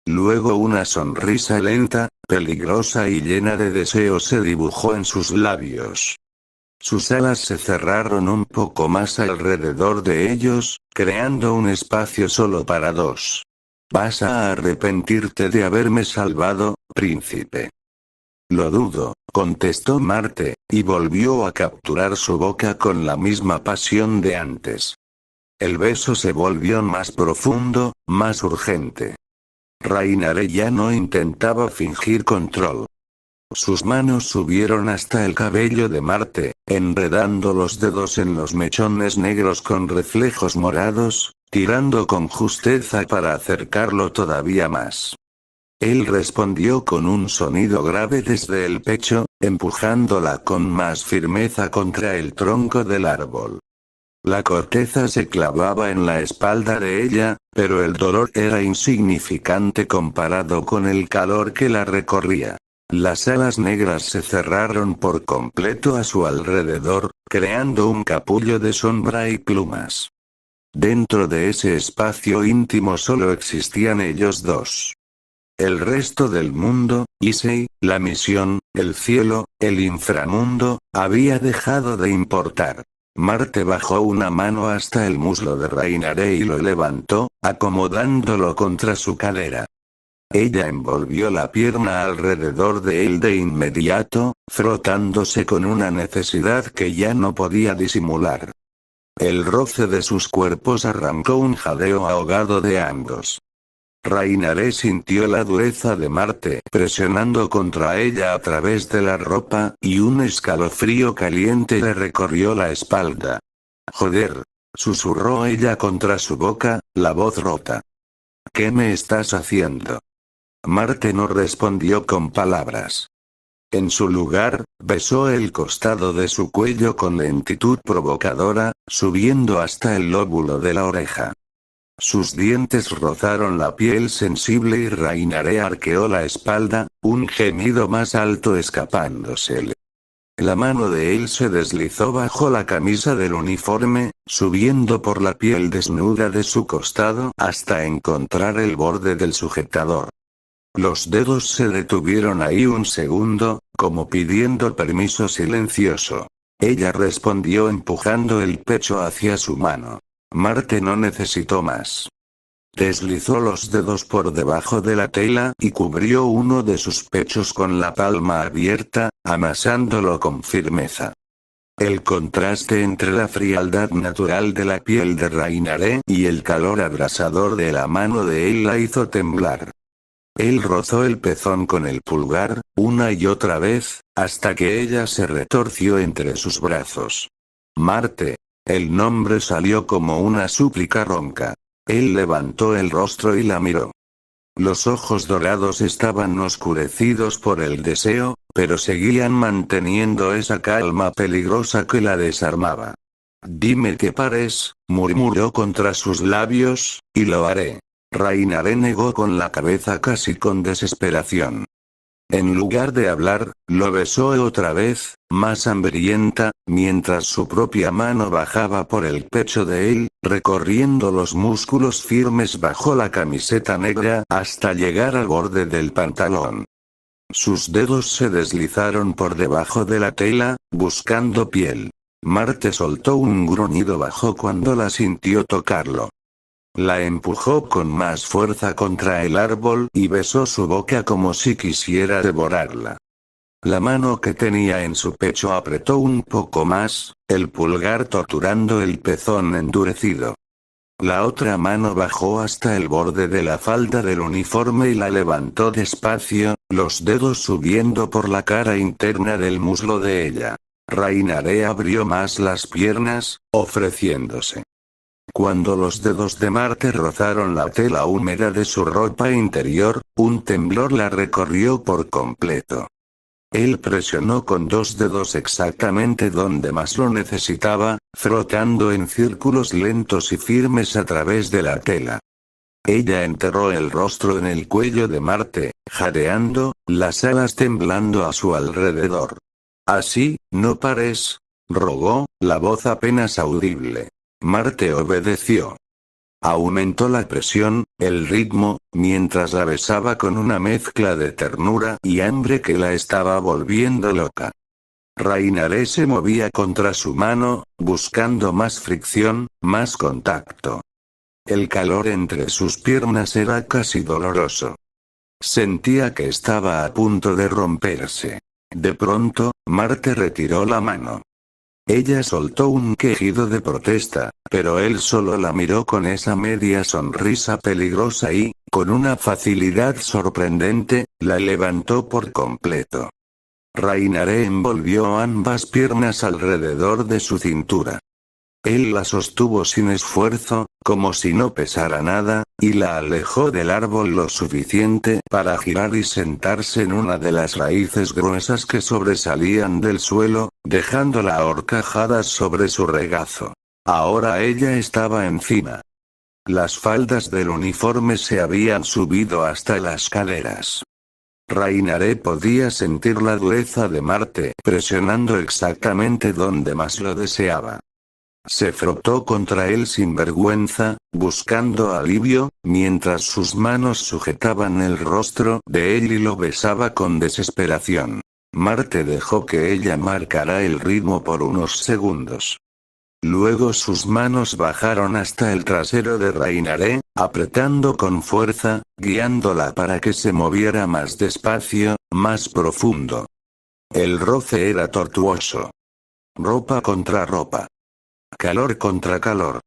[SPEAKER 1] Luego una sonrisa lenta, peligrosa y llena de deseo se dibujó en sus labios. Sus alas se cerraron un poco más alrededor de ellos, creando un espacio solo para dos. «Vas a arrepentirte de haberme salvado, príncipe». «Lo dudo», contestó Marte, y volvió a capturar su boca con la misma pasión de antes. El beso se volvió más profundo, más urgente. Rainare ya no intentaba fingir control. Sus manos subieron hasta el cabello de Marte, enredando los dedos en los mechones negros con reflejos morados, tirando con justeza para acercarlo todavía más. Él respondió con un sonido grave desde el pecho, empujándola con más firmeza contra el tronco del árbol. La corteza se clavaba en la espalda de ella, pero el dolor era insignificante comparado con el calor que la recorría. Las alas negras se cerraron por completo a su alrededor, creando un capullo de sombra y plumas. Dentro de ese espacio íntimo solo existían ellos dos. El resto del mundo, Issei, la misión, el cielo, el inframundo, había dejado de importar. Marte bajó una mano hasta el muslo de Rainare y lo levantó, acomodándolo contra su cadera. Ella envolvió la pierna alrededor de él de inmediato, frotándose con una necesidad que ya no podía disimular. El roce de sus cuerpos arrancó un jadeo ahogado de ambos. Rainare sintió la dureza de Marte presionando contra ella a través de la ropa, y un escalofrío caliente le recorrió la espalda. «Joder», susurró ella contra su boca, la voz rota. «¿Qué me estás haciendo?» Marte no respondió con palabras. En su lugar, besó el costado de su cuello con lentitud provocadora, subiendo hasta el lóbulo de la oreja. Sus dientes rozaron la piel sensible y Rainare arqueó la espalda, un gemido más alto escapándosele. La mano de él se deslizó bajo la camisa del uniforme, subiendo por la piel desnuda de su costado hasta encontrar el borde del sujetador. Los dedos se detuvieron ahí un segundo, como pidiendo permiso silencioso. Ella respondió empujando el pecho hacia su mano. Marte no necesitó más. Deslizó los dedos por debajo de la tela y cubrió uno de sus pechos con la palma abierta, amasándolo con firmeza. El contraste entre la frialdad natural de la piel de Rainare y el calor abrasador de la mano de él la hizo temblar. Él rozó el pezón con el pulgar, una y otra vez, hasta que ella se retorció entre sus brazos. Marte. El nombre salió como una súplica ronca. Él levantó el rostro y la miró. Los ojos dorados estaban oscurecidos por el deseo, pero seguían manteniendo esa calma peligrosa que la desarmaba. «Dime que pares», murmuró contra sus labios, «y lo haré». Rainare negó con la cabeza casi con desesperación. En lugar de hablar, lo besó otra vez, más hambrienta, mientras su propia mano bajaba por el pecho de él, recorriendo los músculos firmes bajo la camiseta negra hasta llegar al borde del pantalón. Sus dedos se deslizaron por debajo de la tela, buscando piel. Marte soltó un gruñido bajo cuando la sintió tocarlo. La empujó con más fuerza contra el árbol y besó su boca como si quisiera devorarla. La mano que tenía en su pecho apretó un poco más, el pulgar torturando el pezón endurecido. La otra mano bajó hasta el borde de la falda del uniforme y la levantó despacio, los dedos subiendo por la cara interna del muslo de ella. Rainare abrió más las piernas, ofreciéndose. Cuando los dedos de Marte rozaron la tela húmeda de su ropa interior, un temblor la recorrió por completo. Él presionó con dos dedos exactamente donde más lo necesitaba, frotando en círculos lentos y firmes a través de la tela. Ella enterró el rostro en el cuello de Marte, jadeando, las alas temblando a su alrededor. «Así, no pares», rogó, la voz apenas audible. Marte obedeció. Aumentó la presión, el ritmo, mientras la besaba con una mezcla de ternura y hambre que la estaba volviendo loca. Rainare se movía contra su mano, buscando más fricción, más contacto. El calor entre sus piernas era casi doloroso. Sentía que estaba a punto de romperse. De pronto, Marte retiró la mano. Ella soltó un quejido de protesta, pero él solo la miró con esa media sonrisa peligrosa y, con una facilidad sorprendente, la levantó por completo. Rainare envolvió ambas piernas alrededor de su cintura. Él la sostuvo sin esfuerzo, como si no pesara nada, y la alejó del árbol lo suficiente para girar y sentarse en una de las raíces gruesas que sobresalían del suelo, dejándola a horcajadas sobre su regazo. Ahora ella estaba encima. Las faldas del uniforme se habían subido hasta las caderas. Rainaré podía sentir la dureza de Marte presionando exactamente donde más lo deseaba. Se frotó contra él sin vergüenza, buscando alivio, mientras sus manos sujetaban el rostro de él y lo besaba con desesperación. Marte dejó que ella marcara el ritmo por unos segundos. Luego sus manos bajaron hasta el trasero de Rainaré, apretando con fuerza, guiándola para que se moviera más despacio, más profundo. El roce era tortuoso. Ropa contra ropa. Calor contra calor.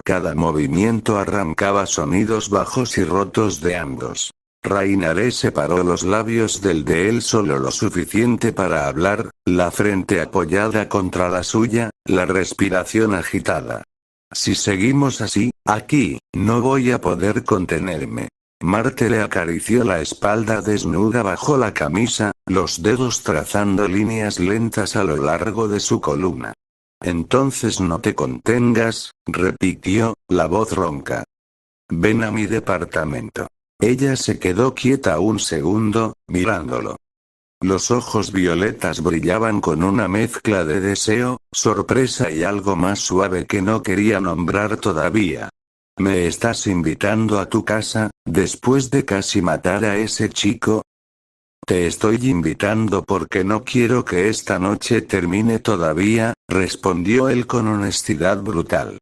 [SPEAKER 1] Cada movimiento arrancaba sonidos bajos y rotos de ambos. Rainaré separó los labios del de él solo lo suficiente para hablar, la frente apoyada contra la suya, la respiración agitada. Si seguimos así, aquí, no voy a poder contenerme. Marte le acarició la espalda desnuda bajo la camisa, los dedos trazando líneas lentas a lo largo de su columna. Entonces no te contengas, repitió, la voz ronca. Ven a mi departamento. Ella se quedó quieta un segundo, mirándolo. Los ojos violetas brillaban con una mezcla de deseo, sorpresa y algo más suave que no quería nombrar todavía. ¿Me estás invitando a tu casa, después de casi matar a ese chico? Te estoy invitando porque no quiero que esta noche termine todavía, respondió él con honestidad brutal.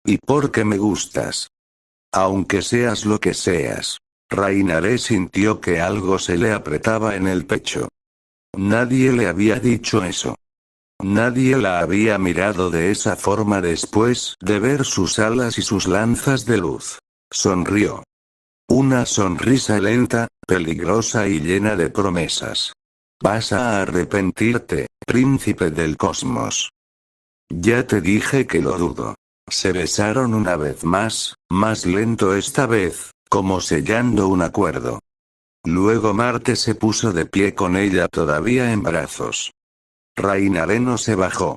[SPEAKER 1] Y porque me gustas. Aunque seas lo que seas. Rainaré sintió que algo se le apretaba en el pecho. Nadie le había dicho eso. Nadie la había mirado de esa forma después de ver sus alas y sus lanzas de luz. Sonrió. Una sonrisa lenta, peligrosa y llena de promesas. Vas a arrepentirte, príncipe del cosmos. Ya te dije que lo dudo. Se besaron una vez más lento esta vez, como sellando un acuerdo. Luego Marte se puso de pie con ella todavía en brazos. Rainaré no se bajó.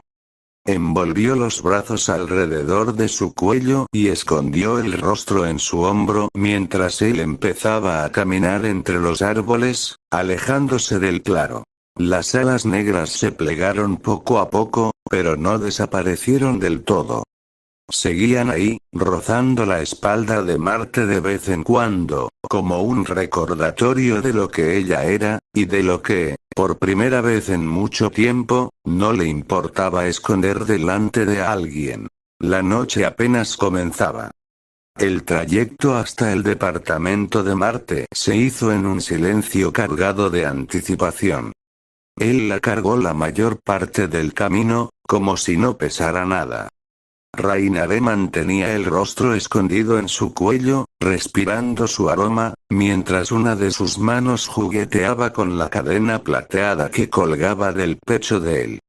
[SPEAKER 1] Envolvió los brazos alrededor de su cuello y escondió el rostro en su hombro mientras él empezaba a caminar entre los árboles, alejándose del claro. Las alas negras se plegaron poco a poco, pero no desaparecieron del todo. Seguían ahí, rozando la espalda de Marte de vez en cuando, como un recordatorio de lo que ella era, y de lo que, por primera vez en mucho tiempo, no le importaba esconder delante de alguien. La noche apenas comenzaba. El trayecto hasta el departamento de Marte se hizo en un silencio cargado de anticipación. Él la cargó la mayor parte del camino, como si no pesara nada. Rainaré mantenía el rostro escondido en su cuello, respirando su aroma, mientras una de sus manos jugueteaba con la cadena plateada que colgaba del pecho de él.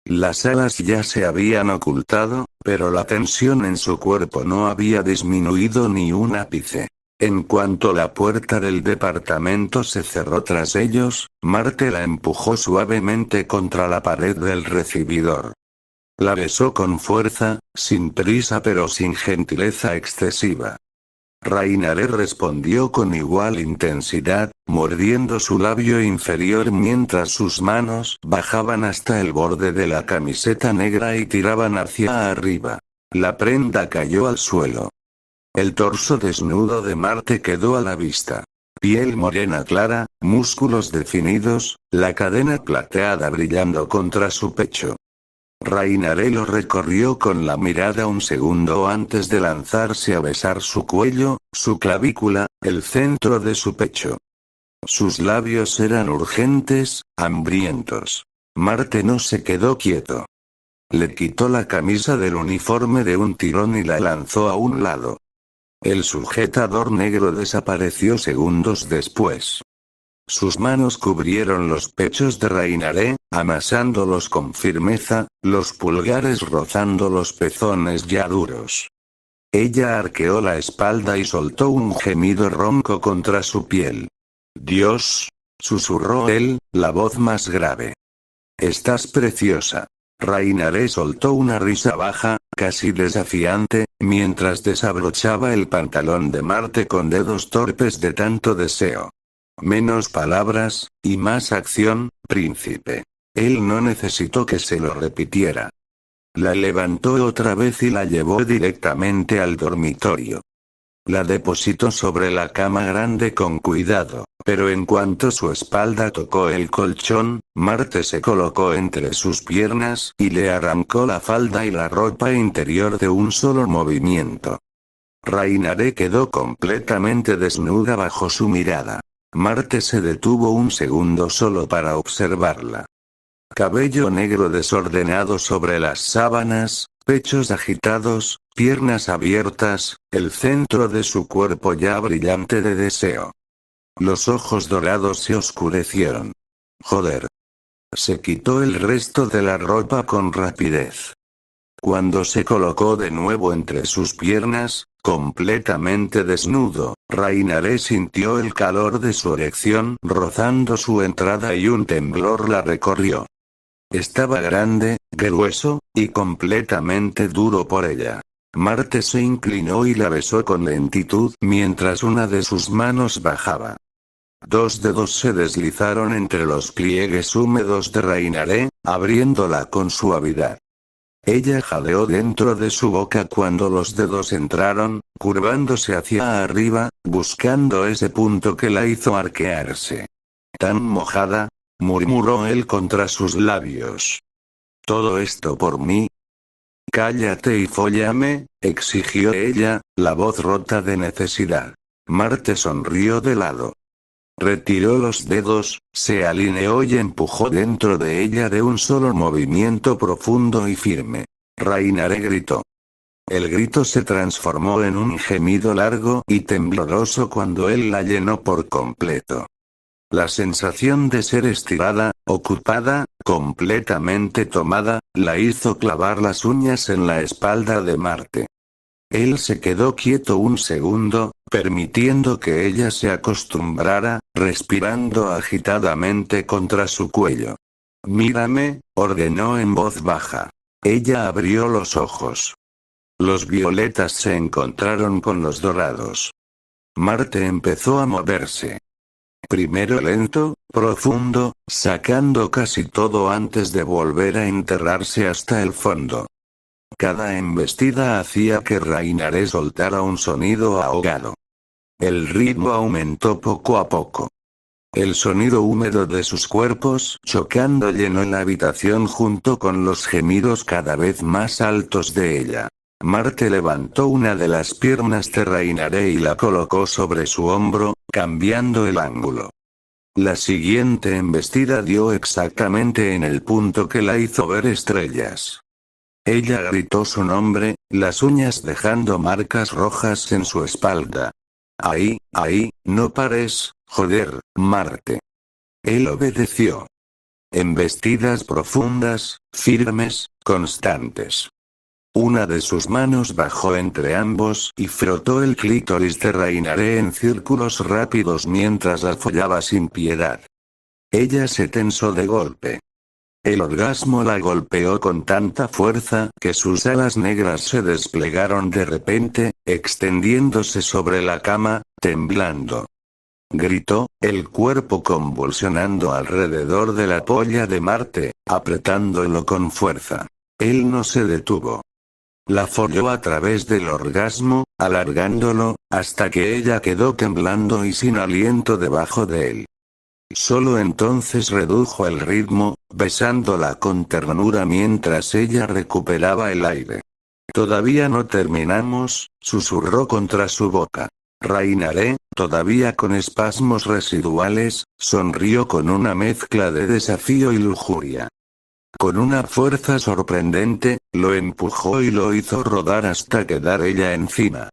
[SPEAKER 1] Las alas ya se habían ocultado, pero la tensión en su cuerpo no había disminuido ni un ápice. En cuanto la puerta del departamento se cerró tras ellos, Marte la empujó suavemente contra la pared del recibidor. La besó con fuerza, sin prisa pero sin gentileza excesiva. Rainaré respondió con igual intensidad, mordiendo su labio inferior mientras sus manos bajaban hasta el borde de la camiseta negra y tiraban hacia arriba. La prenda cayó al suelo. El torso desnudo de Marte quedó a la vista. Piel morena clara, músculos definidos, la cadena plateada brillando contra su pecho. Rainaré lo recorrió con la mirada un segundo antes de lanzarse a besar su cuello, su clavícula, el centro de su pecho. Sus labios eran urgentes, hambrientos. Marte no se quedó quieto. Le quitó la camisa del uniforme de un tirón y la lanzó a un lado. El sujetador negro desapareció segundos después. Sus manos cubrieron los pechos de Reinharé, amasándolos con firmeza, los pulgares rozando los pezones ya duros. Ella arqueó la espalda y soltó un gemido ronco contra su piel. «Dios», susurró él, la voz más grave. «Estás preciosa». Reinharé soltó una risa baja, casi desafiante, mientras desabrochaba el pantalón de Marte con dedos torpes de tanto deseo. «Menos palabras, y más acción, príncipe». Él no necesitó que se lo repitiera. La levantó otra vez y la llevó directamente al dormitorio. La depositó sobre la cama grande con cuidado, pero en cuanto su espalda tocó el colchón, Marte se colocó entre sus piernas y le arrancó la falda y la ropa interior de un solo movimiento. Reinharé quedó completamente desnuda bajo su mirada. Marte se detuvo un segundo solo para observarla. Cabello negro desordenado sobre las sábanas, pechos agitados, piernas abiertas, el centro de su cuerpo ya brillante de deseo. Los ojos dorados se oscurecieron. Joder. Se quitó el resto de la ropa con rapidez. Cuando se colocó de nuevo entre sus piernas, completamente desnudo, Reinharé sintió el calor de su erección rozando su entrada y un temblor la recorrió. Estaba grande, grueso, y completamente duro por ella. Marte se inclinó y la besó con lentitud mientras una de sus manos bajaba. Dos dedos se deslizaron entre los pliegues húmedos de Reinharé, abriéndola con suavidad. Ella jadeó dentro de su boca cuando los dedos entraron, curvándose hacia arriba, buscando ese punto que la hizo arquearse. «Tan mojada», murmuró él contra sus labios. «¿Todo esto por mí?» «Cállate y fóllame», exigió ella, la voz rota de necesidad. Marte sonrió de lado. Retiró los dedos, se alineó y empujó dentro de ella de un solo movimiento profundo y firme. Reinharé gritó. El grito se transformó en un gemido largo y tembloroso cuando él la llenó por completo. La sensación de ser estirada, ocupada, completamente tomada, la hizo clavar las uñas en la espalda de Marte. Él se quedó quieto un segundo, permitiendo que ella se acostumbrara, respirando agitadamente contra su cuello. «Mírame», ordenó en voz baja. Ella abrió los ojos. Los violetas se encontraron con los dorados. Marte empezó a moverse. Primero lento, profundo, sacando casi todo antes de volver a enterrarse hasta el fondo. Cada embestida hacía que Reinharé soltara un sonido ahogado. El ritmo aumentó poco a poco. El sonido húmedo de sus cuerpos chocando llenó la habitación junto con los gemidos cada vez más altos de ella. Marte levantó una de las piernas de Reinharé y la colocó sobre su hombro, cambiando el ángulo. La siguiente embestida dio exactamente en el punto que la hizo ver estrellas. Ella gritó su nombre, las uñas dejando marcas rojas en su espalda. «Ahí, ahí, no pares, joder, Marte». Él obedeció. Embestidas profundas, firmes, constantes. Una de sus manos bajó entre ambos y frotó el clítoris de Reinharé en círculos rápidos mientras la follaba sin piedad. Ella se tensó de golpe. El orgasmo la golpeó con tanta fuerza que sus alas negras se desplegaron de repente, extendiéndose sobre la cama, temblando. Gritó, el cuerpo convulsionando alrededor de la polla de Marte, apretándolo con fuerza. Él no se detuvo. La folló a través del orgasmo, alargándolo, hasta que ella quedó temblando y sin aliento debajo de él. Solo entonces redujo el ritmo, besándola con ternura mientras ella recuperaba el aire. «Todavía no terminamos», susurró contra su boca. Reinharé, todavía con espasmos residuales, sonrió con una mezcla de desafío y lujuria. Con una fuerza sorprendente, lo empujó y lo hizo rodar hasta quedar ella encima.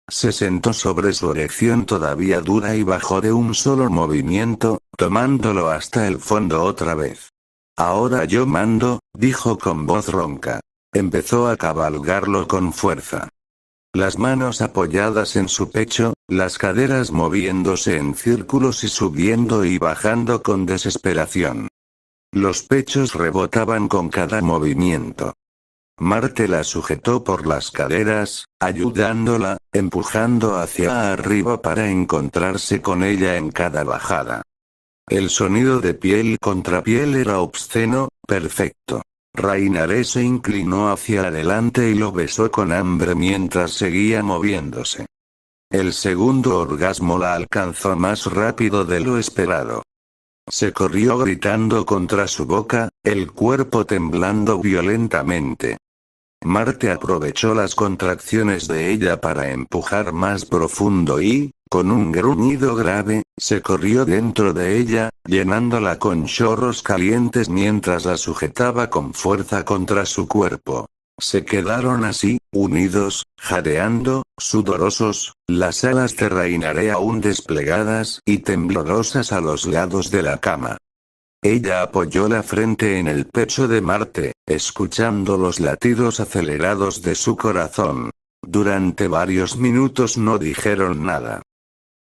[SPEAKER 1] Se sentó sobre su erección todavía dura y bajó de un solo movimiento, tomándolo hasta el fondo otra vez. Ahora yo mando, dijo con voz ronca. Empezó a cabalgarlo con fuerza. Las manos apoyadas en su pecho, las caderas moviéndose en círculos y subiendo y bajando con desesperación. Los pechos rebotaban con cada movimiento. Marte la sujetó por las caderas, ayudándola, empujando hacia arriba para encontrarse con ella en cada bajada. El sonido de piel contra piel era obsceno, perfecto. Rainare se inclinó hacia adelante y lo besó con hambre mientras seguía moviéndose. El segundo orgasmo la alcanzó más rápido de lo esperado. Se corrió gritando contra su boca, el cuerpo temblando violentamente. Marte aprovechó las contracciones de ella para empujar más profundo y, con un gruñido grave, se corrió dentro de ella, llenándola con chorros calientes mientras la sujetaba con fuerza contra su cuerpo. Se quedaron así, unidos, jadeando, sudorosos, las alas de Rainare aún desplegadas y temblorosas a los lados de la cama. Ella apoyó la frente en el pecho de Marte, escuchando los latidos acelerados de su corazón. Durante varios minutos no dijeron nada.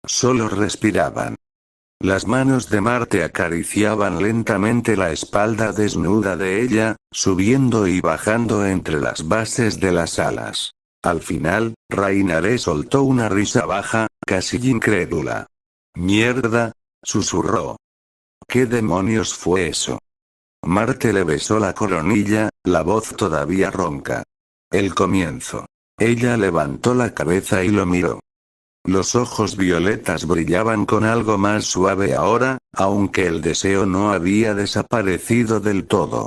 [SPEAKER 1] Solo respiraban. Las manos de Marte acariciaban lentamente la espalda desnuda de ella, subiendo y bajando entre las bases de las alas. Al final, Rainare soltó una risa baja, casi incrédula. «¡Mierda!», susurró. «¿Qué demonios fue eso?». Marte le besó la coronilla, la voz todavía ronca. «El comienzo». Ella levantó la cabeza y lo miró. Los ojos violetas brillaban con algo más suave ahora, aunque el deseo no había desaparecido del todo.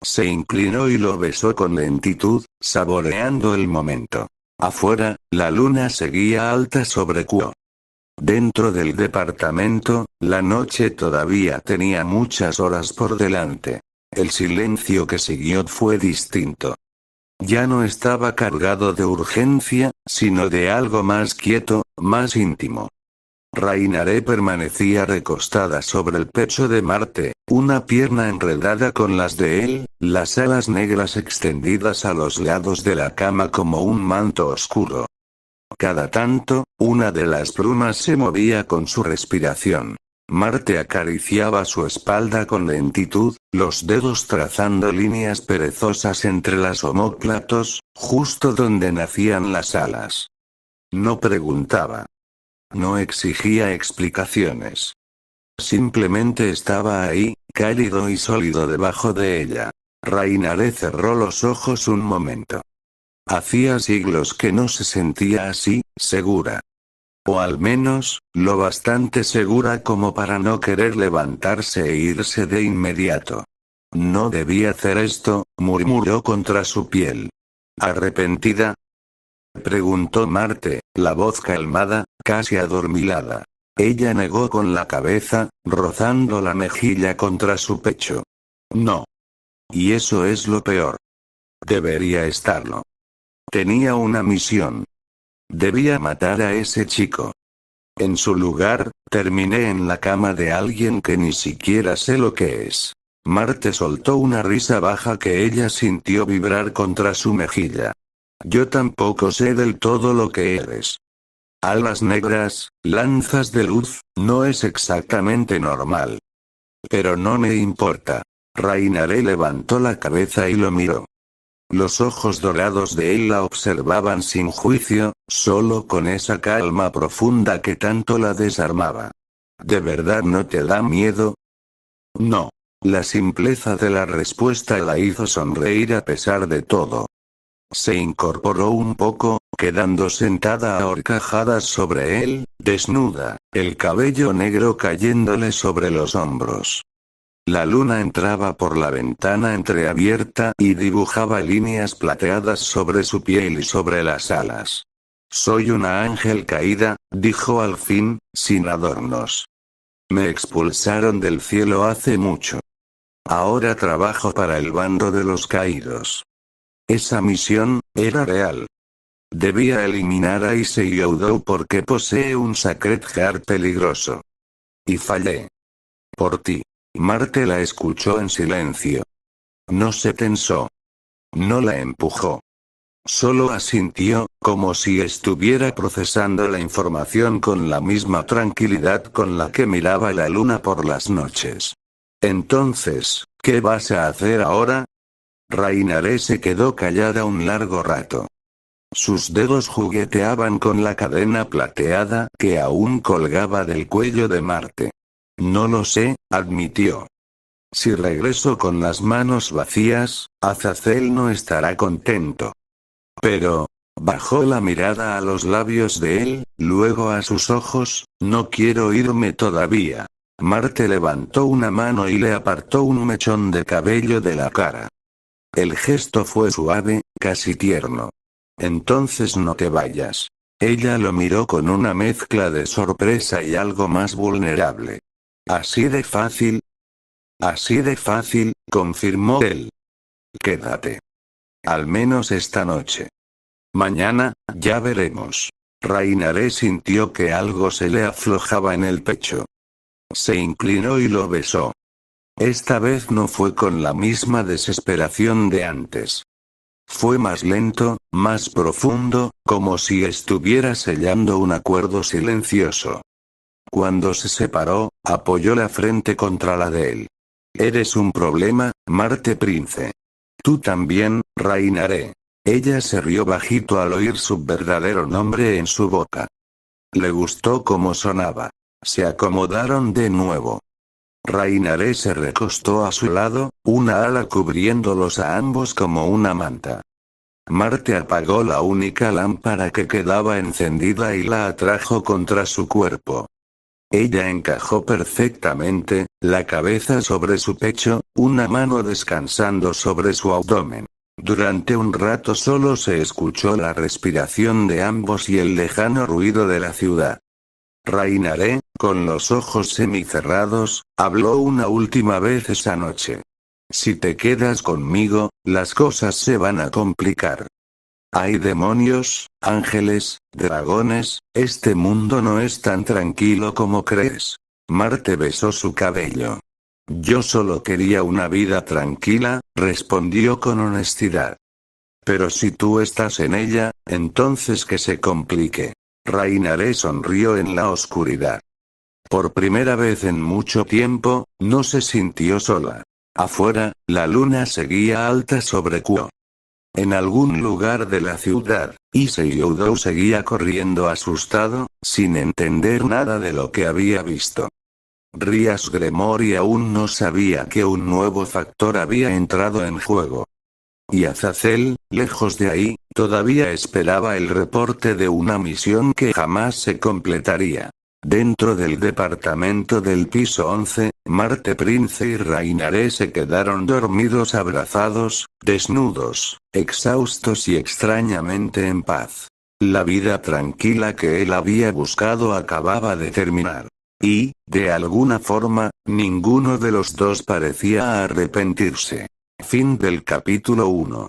[SPEAKER 1] Se inclinó y lo besó con lentitud, saboreando el momento. Afuera, la luna seguía alta sobre Kuo. Dentro del departamento, la noche todavía tenía muchas horas por delante. El silencio que siguió fue distinto. Ya no estaba cargado de urgencia, sino de algo más quieto, más íntimo. Rainare permanecía recostada sobre el pecho de Marte, una pierna enredada con las de él, las alas negras extendidas a los lados de la cama como un manto oscuro. Cada tanto, una de las plumas se movía con su respiración. Marte acariciaba su espalda con lentitud, los dedos trazando líneas perezosas entre las omóplatos, justo donde nacían las alas. No preguntaba. No exigía explicaciones. Simplemente estaba ahí, cálido y sólido debajo de ella. Rainare cerró los ojos un momento. Hacía siglos que no se sentía así, segura. O al menos, lo bastante segura como para no querer levantarse e irse de inmediato. No debía hacer esto, murmuró contra su piel. ¿Arrepentida?, preguntó Marte, la voz calmada, casi adormilada. Ella negó con la cabeza, rozando la mejilla contra su pecho. No. Y eso es lo peor. Debería estarlo. Tenía una misión. Debía matar a ese chico. En su lugar, terminé en la cama de alguien que ni siquiera sé lo que es. Marte soltó una risa baja que ella sintió vibrar contra su mejilla. Yo tampoco sé del todo lo que eres. Alas negras, lanzas de luz, no es exactamente normal. Pero no me importa. Rainare levantó la cabeza y lo miró. Los ojos dorados de él la observaban sin juicio, solo con esa calma profunda que tanto la desarmaba. ¿De verdad no te da miedo? No. La simpleza de la respuesta la hizo sonreír a pesar de todo. Se incorporó un poco, quedando sentada a horcajadas sobre él, desnuda, el cabello negro cayéndole sobre los hombros. La luna entraba por la ventana entreabierta y dibujaba líneas plateadas sobre su piel y sobre las alas. «Soy una ángel caída», dijo al fin, sin adornos. «Me expulsaron del cielo hace mucho. Ahora trabajo para el bando de los caídos». Esa misión era real. Debía eliminar a Issei Youdou porque posee un Sacred Heart peligroso. Y fallé. Por ti. Marte la escuchó en silencio. No se tensó. No la empujó. Solo asintió, como si estuviera procesando la información con la misma tranquilidad con la que miraba la luna por las noches. Entonces, ¿qué vas a hacer ahora? Rainaré se quedó callada un largo rato. Sus dedos jugueteaban con la cadena plateada que aún colgaba del cuello de Marte. No lo sé, admitió. Si regreso con las manos vacías, Azazel no estará contento. Pero, bajó la mirada a los labios de él, luego a sus ojos, no quiero irme todavía. Marte levantó una mano y le apartó un mechón de cabello de la cara. El gesto fue suave, casi tierno. Entonces no te vayas. Ella lo miró con una mezcla de sorpresa y algo más vulnerable. ¿Así de fácil? Así de fácil, confirmó él. Quédate. Al menos esta noche. Mañana, ya veremos. Rainaré sintió que algo se le aflojaba en el pecho. Se inclinó y lo besó. Esta vez no fue con la misma desesperación de antes. Fue más lento, más profundo, como si estuviera sellando un acuerdo silencioso. Cuando se separó, apoyó la frente contra la de él. Eres un problema, Marte Prince. Tú también, Rainaré. Ella se rió bajito al oír su verdadero nombre en su boca. Le gustó cómo sonaba. Se acomodaron de nuevo. Rainaré se recostó a su lado, una ala cubriéndolos a ambos como una manta. Marte apagó la única lámpara que quedaba encendida y la atrajo contra su cuerpo. Ella encajó perfectamente, la cabeza sobre su pecho, una mano descansando sobre su abdomen. Durante un rato solo se escuchó la respiración de ambos y el lejano ruido de la ciudad. Rainaré, con los ojos semicerrados, habló una última vez esa noche. Si te quedas conmigo, las cosas se van a complicar. Hay demonios, ángeles, dragones, este mundo no es tan tranquilo como crees. Marte besó su cabello. Yo solo quería una vida tranquila, respondió con honestidad. Pero si tú estás en ella, entonces que se complique. Rainaré sonrió en la oscuridad. Por primera vez en mucho tiempo, no se sintió sola. Afuera, la luna seguía alta sobre Kuo. En algún lugar de la ciudad, Issei Youdou seguía corriendo asustado, sin entender nada de lo que había visto. Rias Gremory aún no sabía que un nuevo factor había entrado en juego. Y Azazel, lejos de ahí, todavía esperaba el reporte de una misión que jamás se completaría. Dentro del departamento del piso 11, Marte Prince y Rainaré se quedaron dormidos abrazados, desnudos, exhaustos y extrañamente en paz. La vida tranquila que él había buscado acababa de terminar. Y, de alguna forma, ninguno de los dos parecía arrepentirse. Fin del capítulo 1.